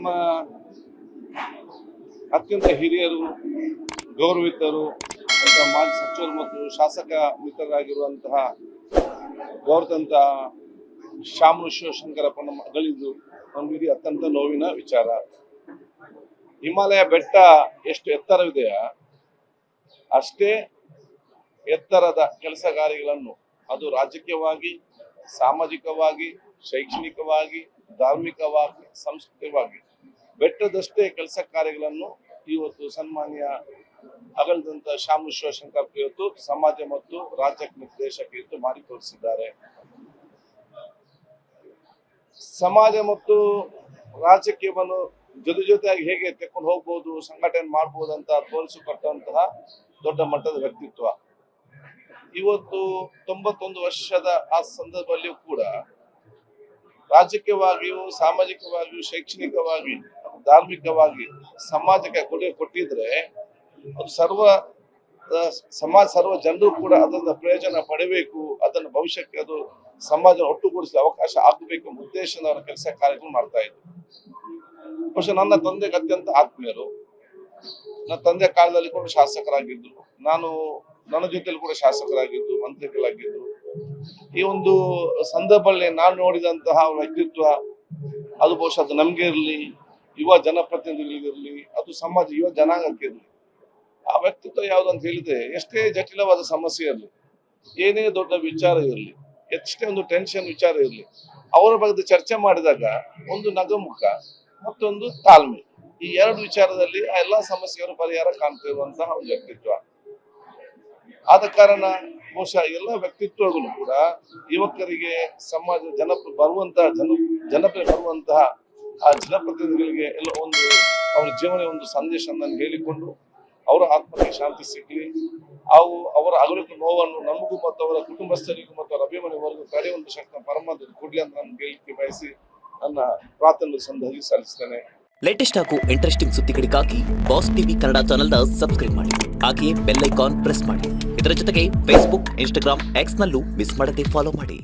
ನಮ್ಮ ಅತ್ಯಂತ ಹಿರಿಯರು, ಗೌರವಿತರು, ಮಾಜಿ ಸಚಿವರು ಮತ್ತು ಶಾಸಕ ಮಿತ್ರರಾಗಿರುವಂತಹ ಗೌರವಂತ ಶಾಮನು ಶಿವಶಂಕರಪ್ಪ ನಮ್ಮ ಅಗಲಿದ್ದು ನಮಗೆ ಅತ್ಯಂತ ನೋವಿನ ವಿಚಾರ. ಹಿಮಾಲಯ ಬೆಟ್ಟ ಎಷ್ಟು ಎತ್ತರವಿದೆಯೋ ಅಷ್ಟೇ ಎತ್ತರದ ಕೆಲಸ ಕಾರ್ಯಗಳನ್ನು ಅದು ರಾಜಕೀಯವಾಗಿ, ಸಾಮಾಜಿಕವಾಗಿ, ಶೈಕ್ಷಣಿಕವಾಗಿ, ಧಾರ್ಮಿಕವಾಗಿ, ಸಾಂಸ್ಕೃತಿಕವಾಗಿ ಬೆಟ್ಟದಷ್ಟೇ ಕೆಲಸ ಕಾರ್ಯಗಳನ್ನು ಇವತ್ತು ಸನ್ಮಾನ್ಯ ಅಗಲಿದಂತ ಶಾಮನು ಶಿವಶಂಕರಪ್ಪ ಇವತ್ತು ಸಮಾಜ ಮತ್ತು ರಾಜ್ಯಕ್ಕೆ ನಿರ್ದೇಶಕ ಇವತ್ತು ಮಾಡಿ ತೋರಿಸಿದ್ದಾರೆ. ಸಮಾಜ ಮತ್ತು ರಾಜಕೀಯವನ್ನು ಜೊತೆಯಾಗಿ ಹೇಗೆ ತೆಕ್ಕೊಂಡು ಹೋಗ್ಬೋದು, ಸಂಘಟನೆ ಮಾಡ್ಬೋದು ಅಂತ ತೋರಿಸಿಕೊಟ್ಟಂತಹ ದೊಡ್ಡ ಮಟ್ಟದ ವ್ಯಕ್ತಿತ್ವ. ಇವತ್ತು 91 ವರ್ಷದ ಆ ಸಂದರ್ಭದಲ್ಲಿಯೂ ಕೂಡ ರಾಜಕೀಯವಾಗಿಯೂ, ಸಾಮಾಜಿಕವಾಗಿಯೂ, ಶೈಕ್ಷಣಿಕವಾಗಿ, ಧಾರ್ಮಿಕವಾಗಿ ಸಮಾಜಕ್ಕೆ ಕೊಡುಗೆ ಕೊಟ್ಟಿದ್ರೆ ಅದು ಸರ್ವ ಜನರು ಕೂಡ ಅದನ್ನ ಪ್ರಯೋಜನ ಪಡೆಯಬೇಕು, ಅದನ್ನ ಭವಿಷ್ಯಕ್ಕೆ ಅದು ಸಮಾಜ ಒಟ್ಟುಗೂಡಿಸಲು ಅವಕಾಶ ಆಗಬೇಕು ಎಂಬ ಉದ್ದೇಶದ ಅವರ ಕೆಲಸ ಕಾರ್ಯಗಳು ಮಾಡ್ತಾ ಇದ್ರು. ಬಹುಶಃ ನನ್ನ ತಂದೆಗೆ ಅತ್ಯಂತ ಆತ್ಮೀಯರು. ನನ್ನ ತಂದೆ ಕಾಲದಲ್ಲಿ ಕೂಡ ಶಾಸಕರಾಗಿದ್ರು, ನನ್ನ ಜೊತೆಲಿ ಕೂಡ ಶಾಸಕರಾಗಿದ್ದು, ಮಂತ್ರಿಗಳಾಗಿದ್ರು. ಈ ಒಂದು ಸಂದರ್ಭದಲ್ಲಿ ನಾನು ನೋಡಿದಂತಹ ವ್ಯಕ್ತಿತ್ವ ಅದು ಬಹುಶಃ ಅದು ನಮ್ಗೆ ಇರಲಿ, ಯುವ ಜನಪ್ರತಿನಿಧಿಗಳಿಗಿರ್ಲಿ, ಅದು ಸಮಾಜ ಯುವ ಜನಾಂಗಕ್ಕೆ ಇರಲಿ, ಆ ವ್ಯಕ್ತಿತ್ವ ಯಾವ್ದು ಅಂತ ಹೇಳಿದ್ರೆ ಎಷ್ಟೇ ಜಟಿಲವಾದ ಸಮಸ್ಯೆ ಇರಲಿ, ಏನೇ ದೊಡ್ಡ ವಿಚಾರ ಇರಲಿ, ಎಷ್ಟೇ ಒಂದು ಟೆನ್ಷನ್ ವಿಚಾರ ಇರಲಿ, ಅವರ ಬಗ್ಗೆ ಚರ್ಚೆ ಮಾಡಿದಾಗ ಒಂದು ನಗುಮುಖ ಮತ್ತೊಂದು ತಾಳ್ಮೆ, ಈ ಎರಡು ವಿಚಾರದಲ್ಲಿ ಆ ಎಲ್ಲಾ ಸಮಸ್ಯೆಗಳ ಪರಿಹಾರ ಕಾಣ್ತಾ ಇರುವಂತಹ ಒಂದು ವ್ಯಕ್ತಿತ್ವ. ಆದ ಕಾರಣ ಬಹುಶಃ ಎಲ್ಲ ವ್ಯಕ್ತಿತ್ವಗಳು ಕೂಡ ಯುವಕರಿಗೆ, ಸಮಾಜ ಜನಪ್ರಿಯ ಬರುವಂತಹ ಆ ಜನಪ್ರತಿನಿಧಿಗಳಿಗೆ ಎಲ್ಲ ಒಂದು ಅವರ ಜೀವನ ಒಂದು ಸಂದೇಶವನ್ನು ಹೇಳಿಕೊಂಡು ಅವರ ಆತ್ಮಕ್ಕೆ ಶಾಂತಿ ಸಿಗಲಿ, ಅವರ ಅಗಲಿಕೆ ನೋವನ್ನು ನಮಗೂ ಮತ್ತು ಅವರ ಕುಟುಂಬಸ್ಥರಿಗೂ ಮತ್ತು ಅವರ ಅಭಿಮಾನಿವರೆಗೂ ತಡೆಯುವಂತ ಶಕ್ತಿ ಪರಮಾತ್ಮ ಕೊಡ್ಲಿ ಅಂತ ನಾನು ಹೇಳಿಕೆ ಬಯಸಿ ನನ್ನ ಪ್ರಾರ್ಥನೆ ಸಂದರ್ಭದಲ್ಲಿ ಸಲ್ಲಿಸ್ತೇನೆ. ಲೇಟೆಸ್ಟ್ ಹಾಗೂ ಇಂಟ್ರೆಸ್ಟಿಂಗ್ ಸುದ್ದಿಗಳಿಗಾಗಿ ಬಾಸ್ ಟಿವಿ ಕನ್ನಡ ಚಾನೆಲ್ನ ಸಬ್ಸ್ಕ್ರೈಬ್ ಮಾಡಿ, ಹಾಗೆಯೇ ಬೆಲ್ ಐಕಾನ್ ಪ್ರೆಸ್ ಮಾಡಿ. ಇದರ ಜೊತೆಗೆ ಫೇಸ್ಬುಕ್, ಇನ್ಸ್ಟಾಗ್ರಾಮ್, ಎಕ್ಸ್ ನಲ್ಲೂ ಮಿಸ್ ಮಾಡದೆ ಫಾಲೋ ಮಾಡಿ.